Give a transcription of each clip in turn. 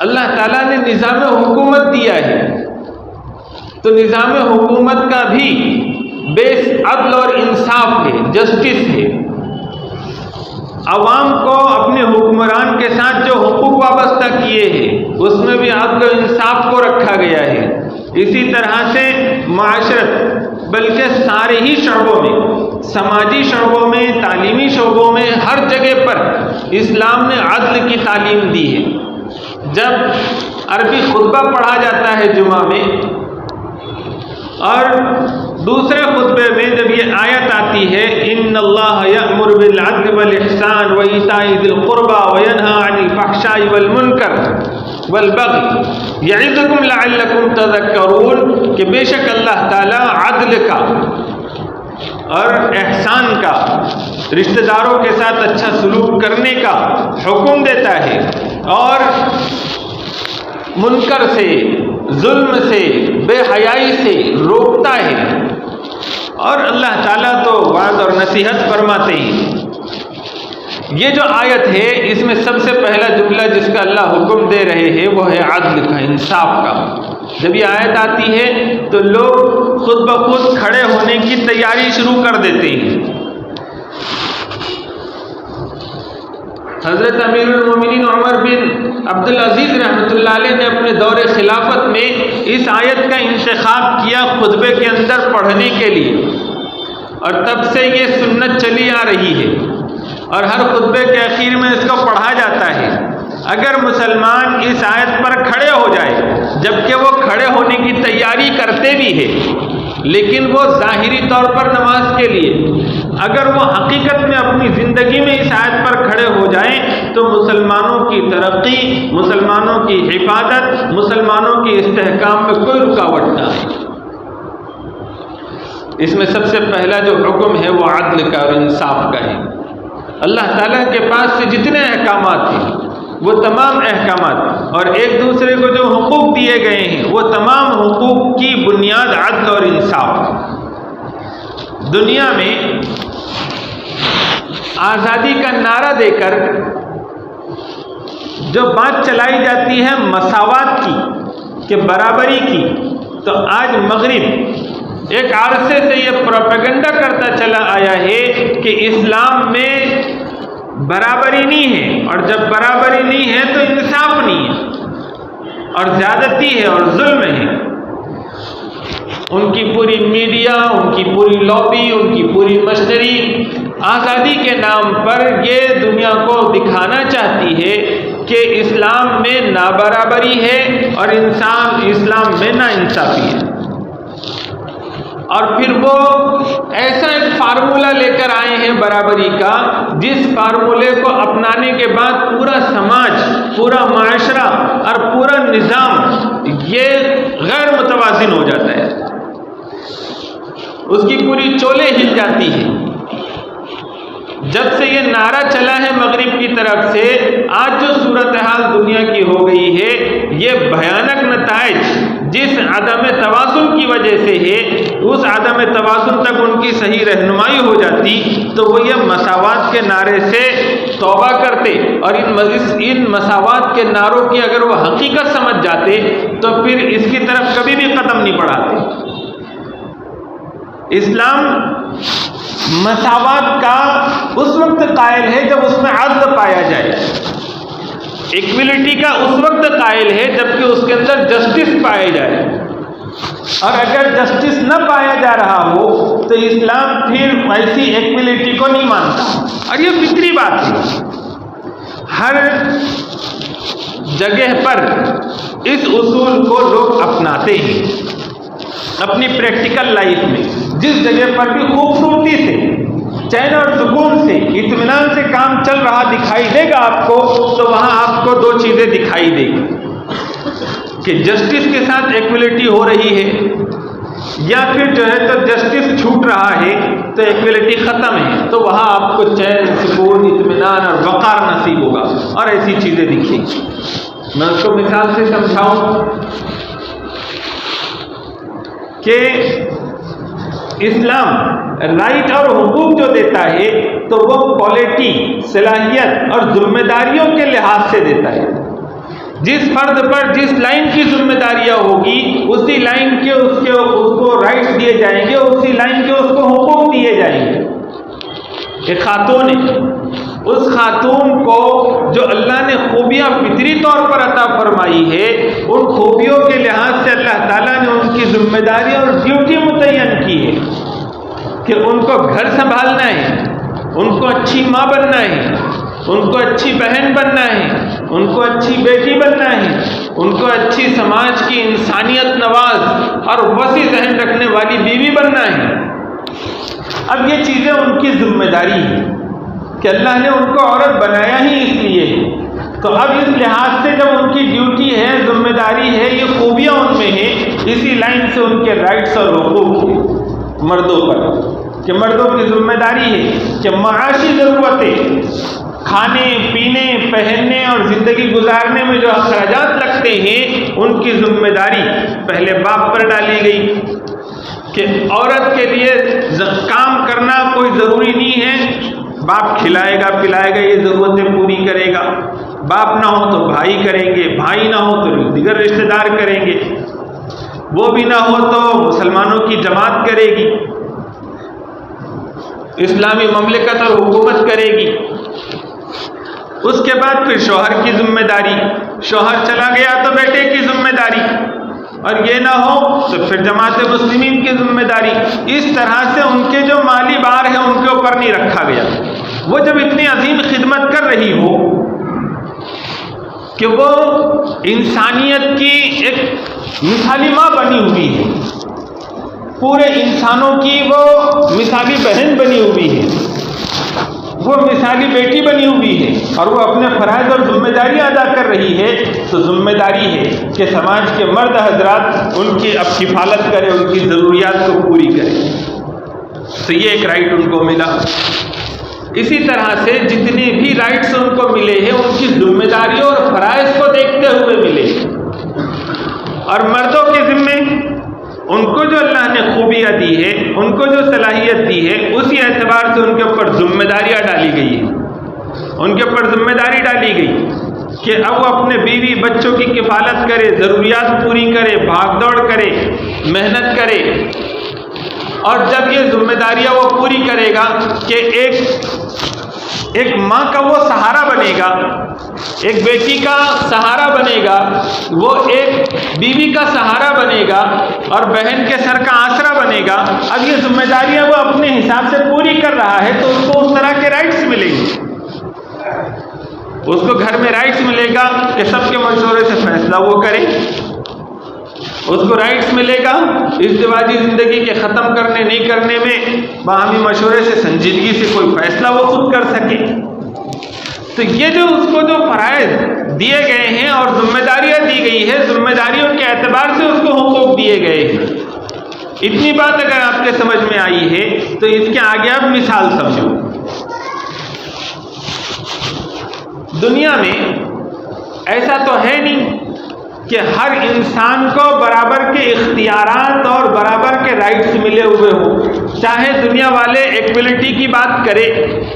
اللہ تعالیٰ نے نظام حکومت دیا ہے، تو نظام حکومت کا بھی بیس عدل اور انصاف ہے، جسٹس ہے۔ عوام کو اپنے حکمران کے ساتھ جو حقوق وابستہ کیے ہیں اس میں بھی عدل و انصاف کو رکھا گیا ہے۔ اسی طرح سے معاشرت، بلکہ سارے ہی شعبوں میں، سماجی شعبوں میں، تعلیمی شعبوں میں، ہر جگہ پر اسلام نے عدل کی تعلیم دی ہے۔ جب عربی خطبہ پڑھا جاتا ہے جمعہ میں، اور دوسرے خطبے میں جب یہ آیت آتی ہے ان اللہ یأمر بالعدل والاحسان وایتاء ذی القربى وینہی عن الفحشاء والمنکر والبغی یعظکم لعلکم تذکرون، کہ بے شک اللہ تعالی عدل کا اور احسان کا، رشتہ داروں کے ساتھ اچھا سلوک کرنے کا حکم دیتا ہے، اور منکر سے، ظلم سے، بے حیائی سے روکتا ہے۔ اور اللہ تعالیٰ تو وعظ اور نصیحت فرماتے ہیں۔ یہ جو آیت ہے اس میں سب سے پہلا جملہ جس کا اللہ حکم دے رہے ہیں وہ ہے عدل کا، انصاف کا۔ جب یہ آیت آتی ہے تو لوگ خود بخود کھڑے ہونے کی تیاری شروع کر دیتے ہیں۔ حضرت امیر المومنین عمر بن عبدالعزیز رحمۃ اللہ علیہ نے اپنے دور خلافت میں اس آیت کا انتخاب کیا خطبے کے اندر پڑھنے کے لیے، اور تب سے یہ سنت چلی آ رہی ہے، اور ہر خطبے کے اخیر میں اس کو پڑھا جاتا ہے۔ اگر مسلمان اس آیت پر کھڑے ہو جائے، جبکہ وہ کھڑے ہونے کی تیاری کرتے بھی ہے، لیکن وہ ظاہری طور پر نماز کے لیے، اگر وہ حقیقت میں اپنی زندگی میں اس آیت پر کھڑے ہو جائیں تو مسلمانوں کی ترقی، مسلمانوں کی حفاظت، مسلمانوں کی استحکام میں کوئی رکاوٹ نہ آئے۔ اس میں سب سے پہلا جو حکم ہے وہ عدل کا اور انصاف کا ہے۔ اللہ تعالیٰ کے پاس سے جتنے احکامات ہیں وہ تمام احکامات، اور ایک دوسرے کو جو حقوق دیے گئے ہیں وہ تمام حقوق کی بنیاد عدل اور انصاف ہے۔ دنیا میں آزادی کا نعرہ دے کر جو بات چلائی جاتی ہے مساوات کی، کہ برابری کی، تو آج مغرب ایک عرصے سے یہ پروپیگنڈا کرتا چلا آیا ہے کہ اسلام میں برابری نہیں ہے، اور جب برابری نہیں ہے تو انصاف نہیں ہے، اور زیادتی ہے اور ظلم ہے۔ ان کی پوری میڈیا، ان کی پوری لابی، ان کی پوری مشتری آزادی کے نام پر یہ دنیا کو دکھانا چاہتی ہے کہ اسلام میں نابرابری ہے اور اسلام میں ناانصافی ہے۔ اور پھر وہ ایسا ایک فارمولہ لے کر آئے ہیں برابری کا، جس فارمولے کو اپنانے کے بعد پورا سماج، پورا معاشرہ اور پورا نظام یہ غیر متوازن ہو جاتا ہے، اس کی پوری چولیں ہل جاتی ہیں۔ جب سے یہ نعرہ چلا ہے مغرب کی طرف سے، آج جو صورتحال دنیا کی ہو گئی ہے، یہ بھیانک نتائج جس عدم توازن کی وجہ سے ہے، اس عدم توازن تک ان کی صحیح رہنمائی ہو جاتی تو وہ یہ مساوات کے نعرے سے توبہ کرتے، اور ان مساوات کے نعروں کی اگر وہ حقیقت سمجھ جاتے تو پھر اس کی طرف کبھی بھی قدم نہیں بڑھاتے۔ اسلام مساوات کا اس وقت قائل ہے جب اس میں عدل پایا جائے، ایکویلٹی کا اس وقت قائل ہے جبکہ اس کے اندر جسٹس پائے جائے، اور اگر جسٹس نہ پایا جا رہا ہو تو اسلام پھر ایسی ایکویلٹی کو نہیں مانتا۔ اور یہ فطری بات ہے، ہر جگہ پر اس اصول کو لوگ اپناتے ہیں اپنی پریکٹیکل لائف میں۔ جس جگہ پر بھی خوبصورتی سے، چین اور سکون سے، اطمینان سے کام چل رہا دکھائی دے گا آپ کو، تو وہاں آپ کو دو چیزیں دکھائی دے گی، کہ جسٹس کے ساتھ ایکویلٹی ہو رہی ہے، یا پھر جو ہے تو جسٹس چھوٹ رہا ہے تو ایکویلٹی ختم ہے، تو وہاں آپ کو چین، سکون، اطمینان اور وقار نصیب ہوگا، اور ایسی چیزیں دکھیں گی۔ میں اس کو مثال سے سمجھاؤں کہ اسلام رائٹ اور حقوق جو دیتا ہے تو وہ کوالٹی، صلاحیت اور ذمہ داریوں کے لحاظ سے دیتا ہے۔ جس فرد پر جس لائن کی ذمہ داریاں ہوگی اسی لائن کے اس کو رائٹس دیے جائیں گے، اسی لائن کے اس کو حقوق دیے جائیں گے۔ ایک خاتون ہے، اس خاتون کو جو اللہ نے خوبیاں فطری طور پر عطا فرمائی ہے، ان خوبیوں کے لحاظ سے اللہ تعالیٰ نے ان کی ذمہ داری اور ڈیوٹی متعین کی ہے کہ ان کو گھر سنبھالنا ہے، ان کو اچھی ماں بننا ہے، ان کو اچھی بہن بننا ہے، ان کو اچھی بیٹی بننا ہے، ان کو اچھی سماج کی انسانیت نواز اور وسیع ذہن رکھنے والی بیوی بننا ہے۔ اب یہ چیزیں ان کی ذمہ داری ہے کہ اللہ نے ان کو عورت بنایا ہی اس لیے ہے، تو اب اس لحاظ سے جب ان کی ڈیوٹی ہے، ذمہ داری ہے، یہ خوبیاں ان میں ہیں، اسی لائن سے ان کے رائٹس اور حقوق مردوں پر، کہ مردوں کی ذمہ داری ہے کہ معاشی ضرورتیں، کھانے پینے پہننے اور زندگی گزارنے میں جو اخراجات لگتے ہیں ان کی ذمہ داری پہلے باپ پر ڈالی گئی کہ عورت کے لیے کام کرنا کوئی ضروری نہیں ہے، باپ کھلائے گا پلائے گا، یہ ضرورتیں پوری کرے گا، باپ نہ ہو تو بھائی کریں گے، بھائی نہ ہو تو دیگر رشتہ دار کریں گے، وہ بھی نہ ہو تو مسلمانوں کی جماعت کرے گی، اسلامی مملکت اور حکومت کرے گی۔ اس کے بعد پھر شوہر کی ذمہ داری، شوہر چلا گیا تو بیٹے کی ذمہ داری، اور یہ نہ ہو تو پھر جماعت مسلمین کی ذمہ داری۔ اس طرح سے ان کے جو مالی بار ہے ان کے اوپر نہیں رکھا گیا۔ وہ جب اتنی عظیم خدمت کر رہی ہو کہ وہ انسانیت کی ایک مثالی ماں بنی ہوئی ہے، پورے انسانوں کی وہ مثالی بہن بنی ہوئی ہے، وہ مثالی بیٹی بنی ہوئی ہے، اور وہ اپنے فرائض اور ذمہ داریاں ادا کر رہی ہے، تو ذمہ داری ہے کہ سماج کے مرد حضرات ان کی اب کفالت کرے، ان کی ضروریات کو پوری کرے۔ تو یہ ایک رائٹ ان کو ملا۔ اسی طرح سے جتنے بھی رائٹس ان کو ملے ہیں ان کی ذمہ داریوں اور فرائض کو دیکھتے ہوئے ملے، اور مردوں کے ذمے ان کو جو اللہ نے خوبیاں دی ہے، ان کو جو صلاحیت دی ہے، اسی اعتبار سے ان کے اوپر ذمہ داریاں ڈالی گئی ہیں، ان کے اوپر ذمہ داری ڈالی گئی کہ اب وہ اپنے بیوی بچوں کی کفالت کرے، ضروریات پوری کرے، بھاگ دوڑ کرے، محنت کرے، اور جب یہ ذمہ داریاں وہ پوری کرے گا کہ ایک ماں کا وہ سہارا بنے گا، ایک بیٹی کا سہارا بنے گا، وہ ایک بیوی کا سہارا بنے گا، اور بہن کے سر کا آسرا بنے گا۔ اب یہ ذمہ داریاں وہ اپنے حساب سے پوری کر رہا ہے تو اس کو اس طرح کے رائٹس ملیں گے، اس کو گھر میں رائٹس ملے گا کہ سب کے مشورے سے فیصلہ وہ کرے، اس کو رائٹس ملے گا ازدواجی زندگی کے ختم کرنے نہیں کرنے میں باہمی مشورے سے سنجیدگی سے کوئی فیصلہ وہ خود کر سکے۔ تو یہ جو اس کو جو فرائض دیے گئے ہیں اور ذمہ داریاں دی گئی ہے، ذمہ داریوں کے اعتبار سے اس کو حقوق دیے گئے ہیں۔ اتنی بات اگر آپ کے سمجھ میں آئی ہے تو اس کے آگے آپ مثال سمجھو۔ دنیا میں ایسا تو ہے نہیں کہ ہر انسان کو برابر کے اختیارات اور برابر کے رائٹس ملے ہوئے ہوں، چاہے دنیا والے ایکویلٹی کی بات کرے،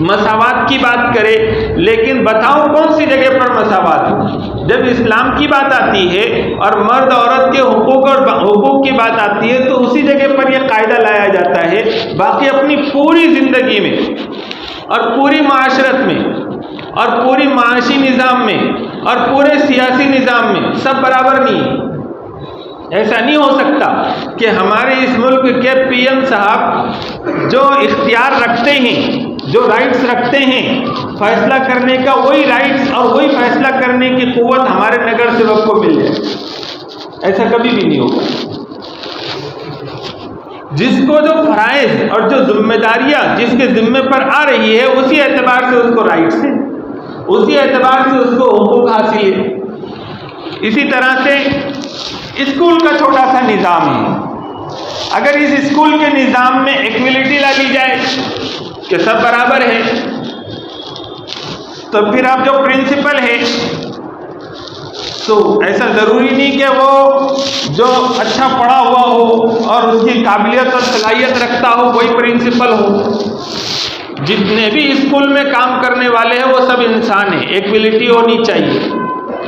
مساوات کی بات کرے، لیکن بتاؤ کون سی جگہ پر مساوات ہو؟ جب اسلام کی بات آتی ہے اور مرد عورت کے حقوق کی بات آتی ہے تو اسی جگہ پر یہ قاعدہ لایا جاتا ہے۔ باقی اپنی پوری زندگی میں اور پوری معاشرت میں اور پوری معاشی نظام میں اور پورے سیاسی نظام میں سب برابر نہیں۔ ایسا نہیں ہو سکتا کہ ہمارے اس ملک کے پی ایم صاحب جو اختیار رکھتے ہیں، جو رائٹس رکھتے ہیں فیصلہ کرنے کا، وہی رائٹس اور وہی فیصلہ کرنے کی قوت ہمارے نگر سیوک کو مل جائے۔ ایسا کبھی بھی نہیں ہوگا۔ جس کو جو فرائض اور جو ذمہ داریاں جس کے ذمے پر آ رہی ہے اسی اعتبار سے اس کو رائٹس ہیں، اسی اعتبار سے اس کو حقوق حاصل ہے۔ اسی طرح سے اسکول کا چھوٹا سا نظام ہے، اگر اس اسکول کے نظام میں ایکویلٹی لا لی جائے کہ سب برابر ہے، تو پھر اب جو پرنسپل ہے تو ایسا ضروری نہیں کہ وہ جو اچھا پڑھا ہوا ہو اور اس کی قابلیت اور صلاحیت رکھتا ہو وہی پرنسپل ہو۔ جتنے بھی اسکول میں کام کرنے والے ہیں وہ سب انسان ہیں، ایکویلٹی ہونی چاہیے۔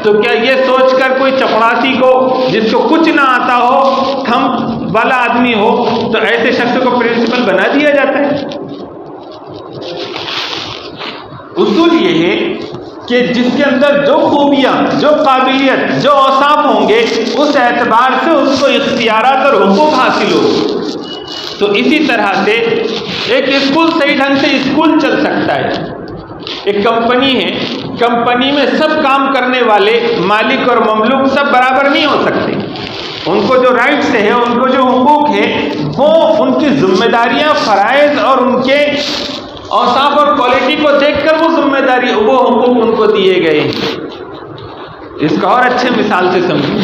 تو کیا یہ سوچ کر کوئی چپڑاسی کو جس کو کچھ نہ آتا ہو، تھم والا آدمی ہو، تو ایسے شخص کو پرنسپل بنا دیا جاتا ہے؟ اصول یہ ہے کہ جس کے اندر جو خوبیاں، جو قابلیت، جو اوصاف ہوں گے، اس اعتبار سے اس کو اختیارات اور حقوق حاصل ہو۔ تو اسی طرح سے ایک اسکول صحیح ڈھنگ سے اسکول چل سکتا ہے۔ ایک کمپنی ہے، کمپنی میں سب کام کرنے والے مالک اور مملوک سب برابر نہیں ہو سکتے۔ ان کو جو رائٹس ہیں، ان کو جو حقوق ہیں، وہ ان کی ذمہ داریاں، فرائض اور ان کے اوصاف اور کوالٹی کو دیکھ کر وہ ذمہ داری، وہ حقوق ان کو دیے گئے ہیں۔ اس کو اور اچھے مثال سے سمجھیں۔